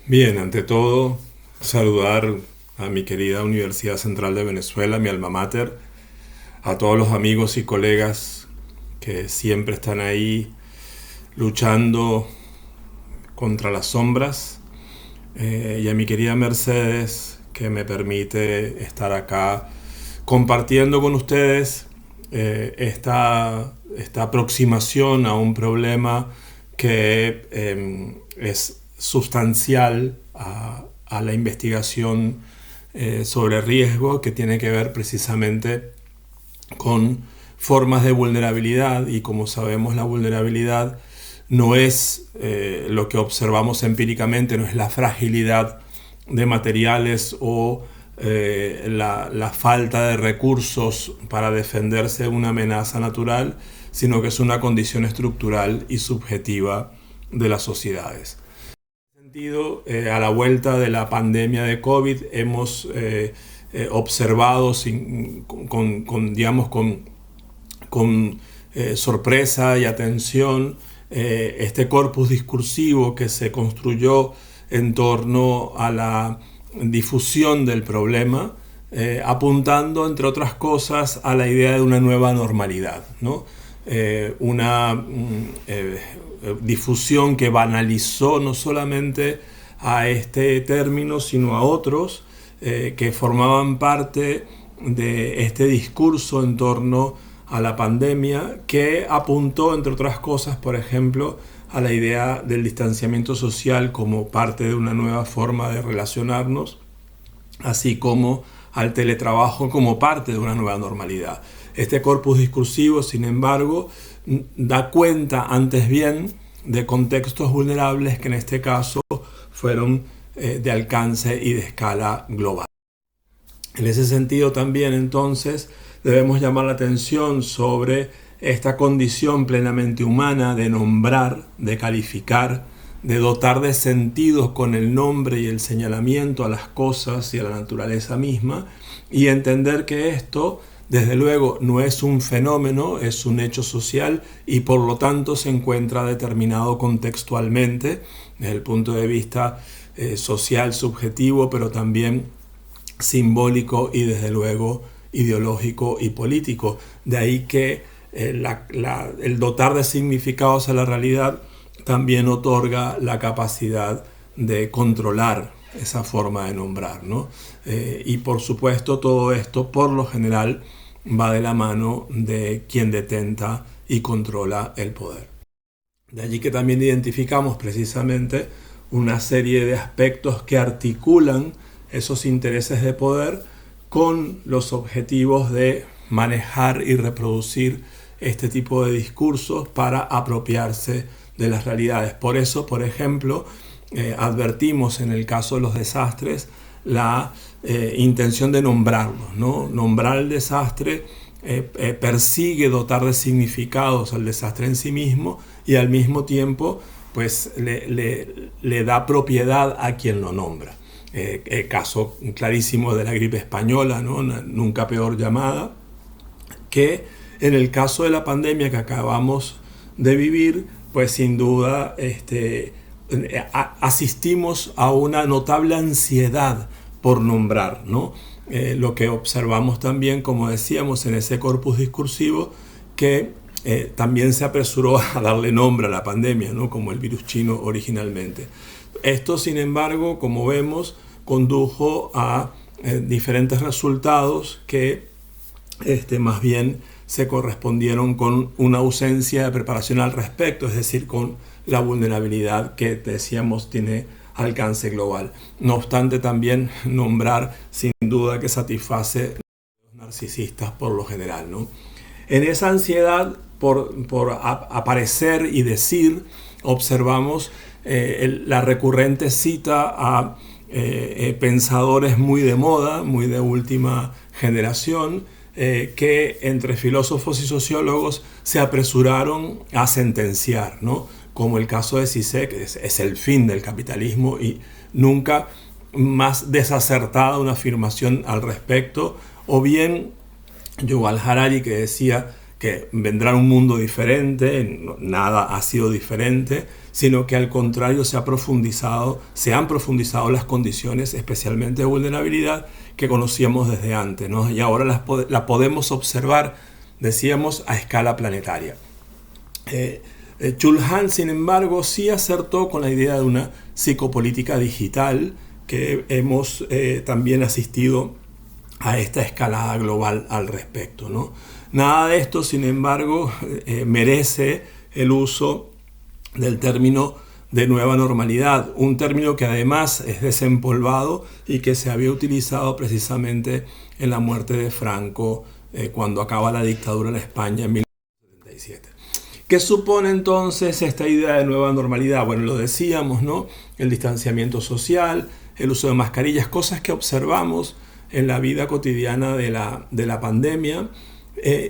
Bien, ante todo, saludar a mi querida Universidad Central de Venezuela, mi alma mater, a todos los amigos y colegas que siempre están ahí luchando contra las sombras, y a mi querida Mercedes, que me permite estar acá compartiendo con ustedes esta aproximación a un problema que es sustancial a la investigación sobre riesgo, que tiene que ver precisamente con formas de vulnerabilidad. Y como sabemos, la vulnerabilidad no es lo que observamos empíricamente, no es la fragilidad de materiales o la falta de recursos para defenderse de una amenaza natural, sino que es una condición estructural y subjetiva de las sociedades. En ese sentido, a la vuelta de la pandemia de COVID hemos observado digamos, con sorpresa y atención este corpus discursivo que se construyó en torno a la difusión del problema, apuntando, entre otras cosas, a la idea de una nueva normalidad, ¿no? Una difusión que banalizó no solamente a este término, sino a otros que formaban parte de este discurso en torno a la pandemia, que apuntó, entre otras cosas, por ejemplo, a la idea del distanciamiento social como parte de una nueva forma de relacionarnos, así como al teletrabajo como parte de una nueva normalidad. Este corpus discursivo, sin embargo, da cuenta antes bien de contextos vulnerables que en este caso fueron de alcance y de escala global. En ese sentido también, entonces, debemos llamar la atención sobre esta condición plenamente humana de nombrar, de calificar, de dotar de sentido con el nombre y el señalamiento a las cosas y a la naturaleza misma, y entender que esto, desde luego, no es un fenómeno, es un hecho social, y por lo tanto se encuentra determinado contextualmente desde el punto de vista social, subjetivo, pero también simbólico y desde luego ideológico y político. De ahí que el dotar de significados a la realidad también otorga la capacidad de controlar esa forma de nombrar, ¿no? Y por supuesto todo esto por lo general va de la mano de quien detenta y controla el poder. De allí que también identificamos precisamente una serie de aspectos que articulan esos intereses de poder con los objetivos de manejar y reproducir este tipo de discursos para apropiarse de las realidades. Por eso, por ejemplo, advertimos en el caso de los desastres la intención de nombrarlos, ¿no? Nombrar el desastre persigue dotar de significados al desastre en sí mismo, y al mismo tiempo pues le da propiedad a quien lo nombra. Caso clarísimo de la gripe española, ¿no? Nunca peor llamada, que en el caso de la pandemia que acabamos de vivir, pues sin duda asistimos a una notable ansiedad por nombrar, ¿no? Lo que observamos también, como decíamos, en ese corpus discursivo que también se apresuró a darle nombre a la pandemia, ¿no? Como el virus chino originalmente. Esto, sin embargo, como vemos, condujo a diferentes resultados que más bien se correspondieron con una ausencia de preparación al respecto, es decir, con la vulnerabilidad que decíamos tiene alcance global. No obstante, también nombrar sin duda que satisface a los narcisistas por lo general, ¿no? En esa ansiedad por aparecer y decir, observamos la recurrente cita a pensadores muy de moda, muy de última generación, que entre filósofos y sociólogos se apresuraron a sentenciar, ¿no? Como el caso de Zizek, que es el fin del capitalismo, y nunca más desacertada una afirmación al respecto, o bien Yuval Harari, que decía que vendrá un mundo diferente, nada ha sido diferente, sino que al contrario se han profundizado las condiciones, especialmente de vulnerabilidad, que conocíamos desde antes, ¿no? Y ahora la podemos observar, decíamos, a escala planetaria. Chul Han, sin embargo, sí acertó con la idea de una psicopolítica digital, que hemos también asistido a esta escalada global al respecto, ¿no? Nada de esto, sin embargo, merece el uso del término de nueva normalidad, un término que además es desempolvado y que se había utilizado precisamente en la muerte de Franco cuando acaba la dictadura en España en 1977. ¿Qué supone entonces esta idea de nueva normalidad? Bueno, lo decíamos, ¿no? El distanciamiento social, el uso de mascarillas, cosas que observamos en la vida cotidiana de la pandemia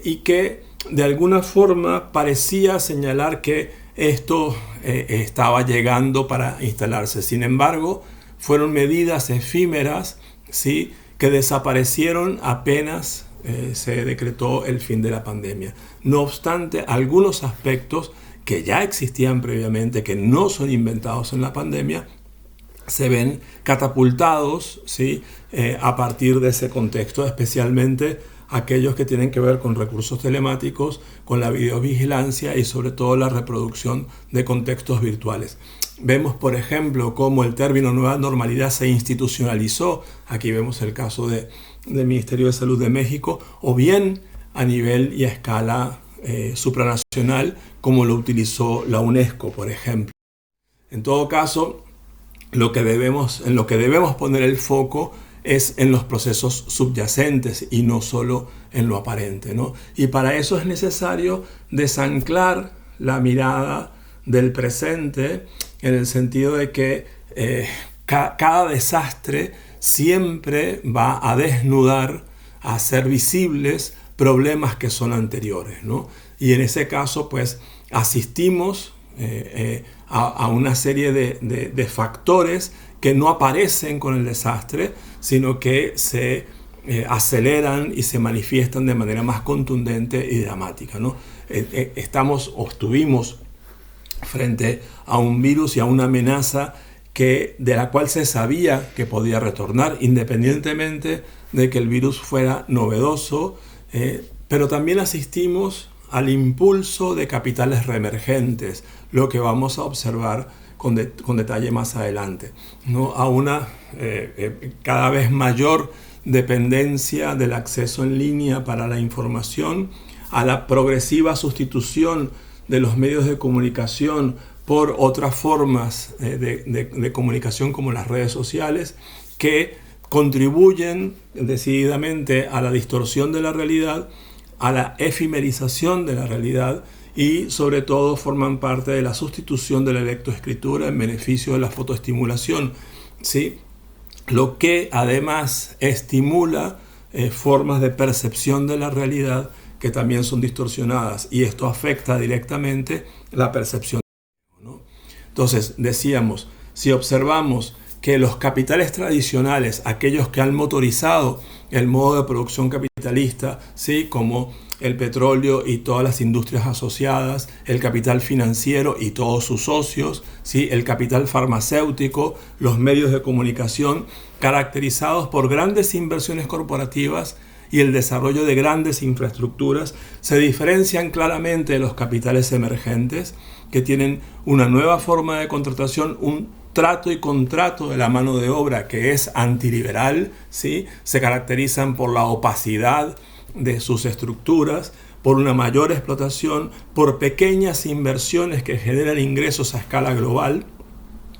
y que de alguna forma parecía señalar que esto estaba llegando para instalarse. Sin embargo, fueron medidas efímeras, ¿sí?, que desaparecieron apenas se decretó el fin de la pandemia. No obstante, algunos aspectos que ya existían previamente, que no son inventados en la pandemia, se ven catapultados, ¿sí?, a partir de ese contexto, especialmente aquellos que tienen que ver con recursos telemáticos, con la videovigilancia y sobre todo la reproducción de contextos virtuales. Vemos, por ejemplo, cómo el término nueva normalidad se institucionalizó. Aquí vemos el caso del Ministerio de Salud de México, o bien a nivel y a escala supranacional, como lo utilizó la UNESCO, por ejemplo. En todo caso, en lo que debemos poner el foco es en los procesos subyacentes y no solo en lo aparente, ¿no? Y para eso es necesario desanclar la mirada del presente, en el sentido de que cada desastre siempre va a desnudar, a hacer visibles problemas que son anteriores, ¿no? Y en ese caso, pues, asistimos a una serie de factores que no aparecen con el desastre, sino que se aceleran y se manifiestan de manera más contundente y dramática, ¿no? Estuvimos frente a un virus y a una amenaza de la cual se sabía que podía retornar, independientemente de que el virus fuera novedoso, pero también asistimos al impulso de capitales reemergentes, lo que vamos a observar con detalle más adelante, ¿no? A una cada vez mayor dependencia del acceso en línea para la información, a la progresiva sustitución de los medios de comunicación por otras formas de comunicación como las redes sociales, que contribuyen decididamente a la distorsión de la realidad, a la efimerización de la realidad y sobre todo forman parte de la sustitución de la lectoescritura en beneficio de la fotoestimulación, ¿sí? Lo que además estimula formas de percepción de la realidad que también son distorsionadas, y esto afecta directamente la percepción, ¿no? Entonces, decíamos, si observamos que los capitales tradicionales, aquellos que han motorizado el modo de producción capitalista, ¿sí?, como el petróleo y todas las industrias asociadas, el capital financiero y todos sus socios, ¿sí?, el capital farmacéutico, los medios de comunicación, caracterizados por grandes inversiones corporativas y el desarrollo de grandes infraestructuras, se diferencian claramente de los capitales emergentes, que tienen una nueva forma de contratación, un trato y contrato de la mano de obra que es antiliberal, ¿sí? Se caracterizan por la opacidad de sus estructuras, por una mayor explotación, por pequeñas inversiones que generan ingresos a escala global,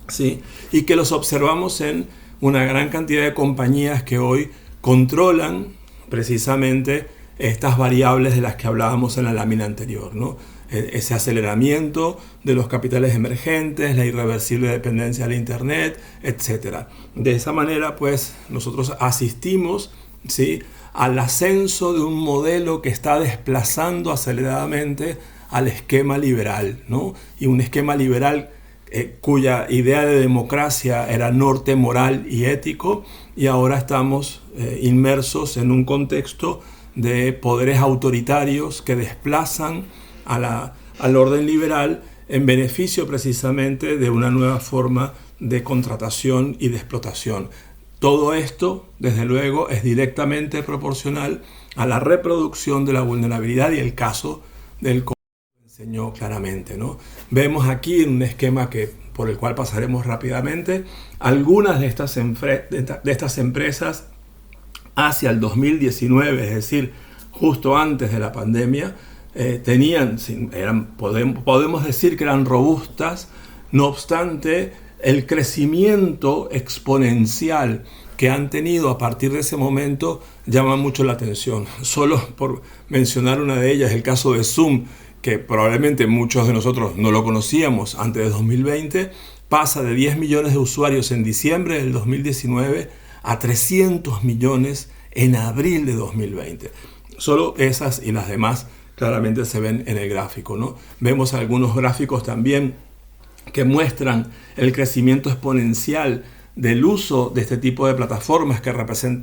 ¿sí? Y que los observamos en una gran cantidad de compañías que hoy controlan precisamente estas variables de las que hablábamos en la lámina anterior, ¿no? Ese aceleramiento de los capitales emergentes, la irreversible dependencia del Internet, etc. De esa manera, pues, nosotros asistimos, ¿sí?, al ascenso de un modelo que está desplazando aceleradamente al esquema liberal, ¿no? Y un esquema liberal cuya idea de democracia era norte moral y ético, y ahora estamos inmersos en un contexto de poderes autoritarios que desplazan al orden liberal en beneficio precisamente de una nueva forma de contratación y de explotación. Todo esto, desde luego, es directamente proporcional a la reproducción de la vulnerabilidad y el caso del COVID enseñó claramente, ¿no? Vemos aquí en un esquema por el cual pasaremos rápidamente algunas de estas empresas hacia el 2019, es decir, justo antes de la pandemia, podemos decir que eran robustas. No obstante, el crecimiento exponencial que han tenido a partir de ese momento llama mucho la atención. Solo por mencionar una de ellas, el caso de Zoom, que probablemente muchos de nosotros no lo conocíamos antes de 2020, pasa de 10 millones de usuarios en diciembre del 2019 a 300 millones en abril de 2020. Solo esas y las demás claramente se ven en el gráfico, ¿no? Vemos algunos gráficos también que muestran el crecimiento exponencial del uso de este tipo de plataformas que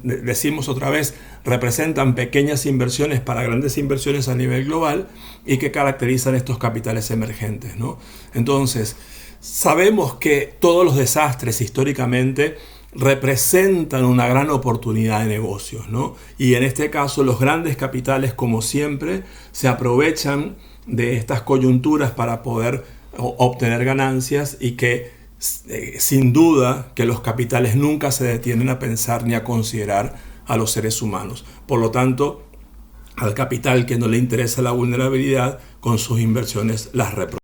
decimos otra vez, representan pequeñas inversiones para grandes inversiones a nivel global y que caracterizan estos capitales emergentes, ¿no? Entonces, sabemos que todos los desastres históricamente representan una gran oportunidad de negocios, ¿no? Y en este caso los grandes capitales, como siempre, se aprovechan de estas coyunturas para poder obtener ganancias y que sin duda que los capitales nunca se detienen a pensar ni a considerar a los seres humanos. Por lo tanto, al capital que no le interesa la vulnerabilidad, con sus inversiones las reproduce.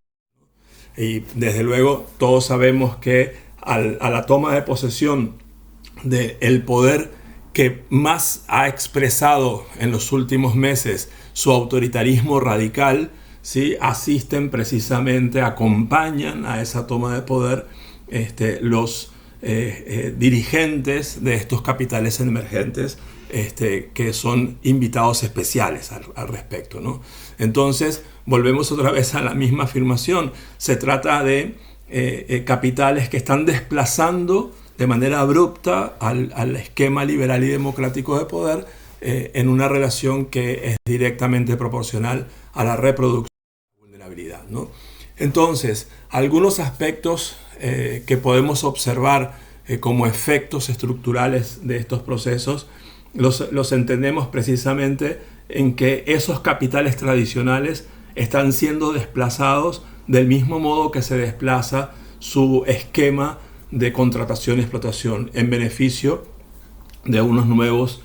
Y desde luego todos sabemos que a la toma de posesión del poder que más ha expresado en los últimos meses su autoritarismo radical, ¿sí?, asisten precisamente, acompañan a esa toma de poder los dirigentes de estos capitales emergentes que son invitados especiales al respecto, ¿no? Entonces, volvemos otra vez a la misma afirmación. Se trata de capitales que están desplazando de manera abrupta al esquema liberal y democrático de poder en una relación que es directamente proporcional a la reproducción de la vulnerabilidad, ¿no? Entonces, algunos aspectos que podemos observar como efectos estructurales de estos procesos los entendemos precisamente en que esos capitales tradicionales están siendo desplazados del mismo modo que se desplaza su esquema de contratación y explotación en beneficio de unos nuevos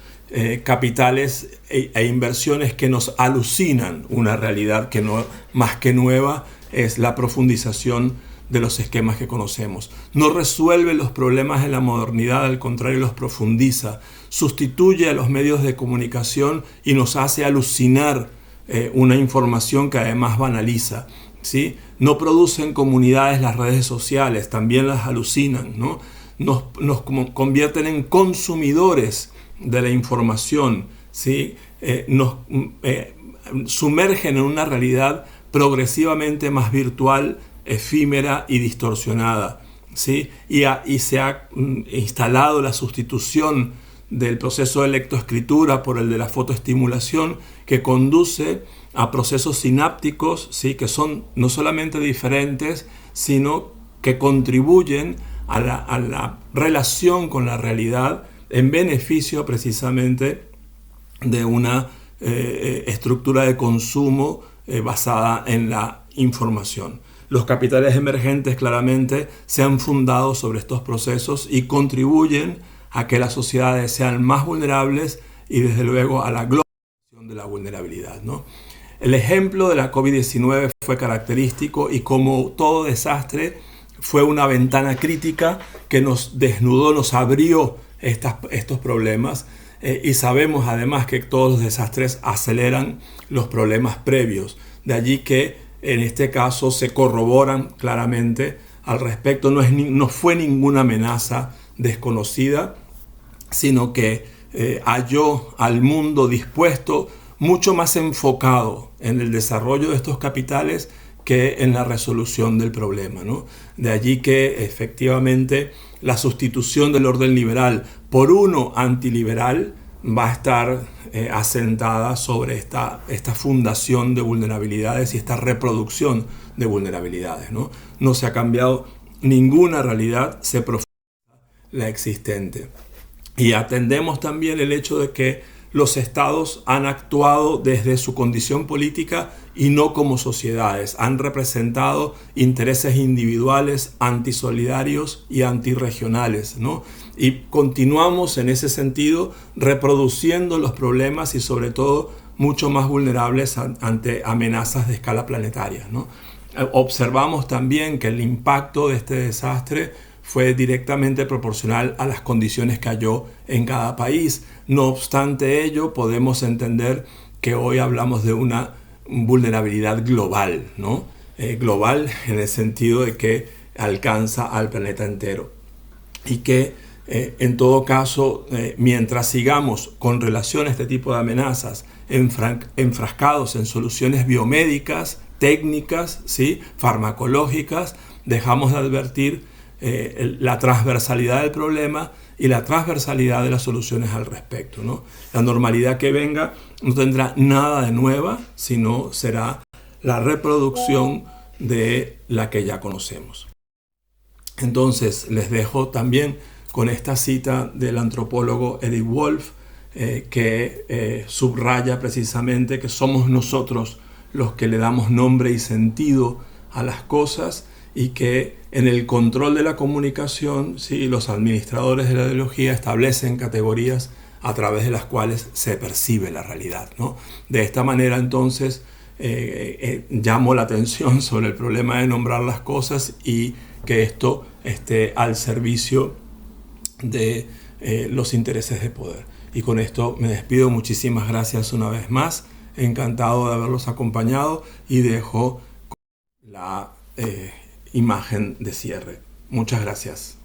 capitales e inversiones que nos alucinan una realidad que no, más que nueva, es la profundización de los esquemas que conocemos. No resuelve los problemas de la modernidad, al contrario, los profundiza, sustituye a los medios de comunicación y nos hace alucinar una información que además banaliza, ¿sí? No producen comunidades las redes sociales, también las alucinan, ¿no? Nos convierten en consumidores de la información, ¿sí? Nos sumergen en una realidad progresivamente más virtual, efímera y distorsionada, ¿sí? Y se ha instalado la sustitución del proceso de lectoescritura por el de la fotoestimulación, que conduce a procesos sinápticos, ¿sí?, que son no solamente diferentes, sino que contribuyen a la relación con la realidad en beneficio precisamente de una estructura de consumo basada en la información. Los capitales emergentes claramente se han fundado sobre estos procesos y contribuyen a que las sociedades sean más vulnerables y desde luego a la globalización de la vulnerabilidad, ¿no? El ejemplo de la COVID-19 fue característico y, como todo desastre, fue una ventana crítica que nos desnudó, nos abrió estos problemas, y sabemos además que todos los desastres aceleran los problemas previos. De allí que en este caso se corroboran claramente al respecto. No fue ninguna amenaza desconocida, sino que halló al mundo dispuesto, mucho más enfocado en el desarrollo de estos capitales que en la resolución del problema, ¿no? De allí que efectivamente la sustitución del orden liberal por uno antiliberal va a estar asentada sobre esta fundación de vulnerabilidades y esta reproducción de vulnerabilidades, ¿no? No se ha cambiado ninguna realidad, se profundiza la existente. Y atendemos también el hecho de que los estados han actuado desde su condición política y no como sociedades. Han representado intereses individuales, antisolidarios y antirregionales, ¿no? Y continuamos en ese sentido reproduciendo los problemas y sobre todo mucho más vulnerables ante amenazas de escala planetaria, ¿no? Observamos también que el impacto de este desastre fue directamente proporcional a las condiciones que halló en cada país. No obstante ello, podemos entender que hoy hablamos de una vulnerabilidad global, ¿no? Global en el sentido de que alcanza al planeta entero. Y que en todo caso, mientras sigamos con relación a este tipo de amenazas enfrascados en soluciones biomédicas, técnicas, ¿sí?, farmacológicas, dejamos de advertir la transversalidad del problema y la transversalidad de las soluciones al respecto, ¿no? La normalidad que venga no tendrá nada de nueva, sino será la reproducción de la que ya conocemos. Entonces les dejo también con esta cita del antropólogo Eric Wolf, que subraya precisamente que somos nosotros los que le damos nombre y sentido a las cosas, y que en el control de la comunicación, ¿sí?, los administradores de la ideología establecen categorías a través de las cuales se percibe la realidad, ¿no? De esta manera, entonces, llamo la atención sobre el problema de nombrar las cosas y que esto esté al servicio de los intereses de poder. Y con esto me despido. Muchísimas gracias una vez más. Encantado de haberlos acompañado y dejo la imagen de cierre. Muchas gracias.